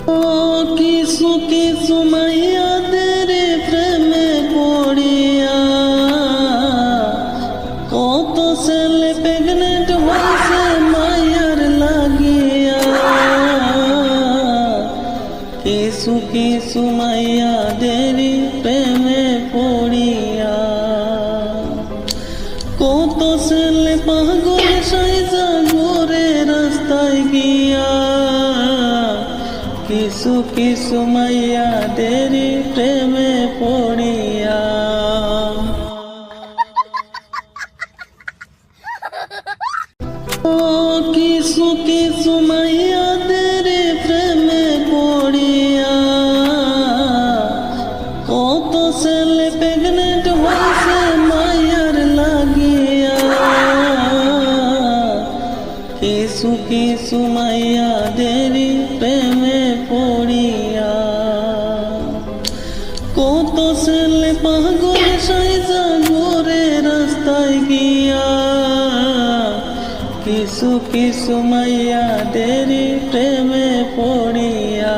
ও কিছু কিছু মাইয়াদের প্রেমে পড়িয়া কত ছেলে প্রেগনেন্ট হয়েছে মায়ার লাগিয়া। কিছু কিছু মাইয়াদের প্রেমে পড়িয়া কত ছেলে পাগল সাইজা ঘুরে রাস্তায় গিয়া। কিছু কিছু মাইয়াদের প্রেমে পড়িয়া ও কিছু কিছু মাইয়াদের প্রেমে পড়িয়া কত ছেলে প্রেগনেন্ট হয়েছে মায়ার লাগিয়া। কিছু কিছু মাইয়াদের প্রেমে পড়িয়া কত ছেলে পাগল সাইজা ঘুরে রাস্তায় গিয়া। কিছু কিছু মাইয়াদের প্রেমে পড়িয়া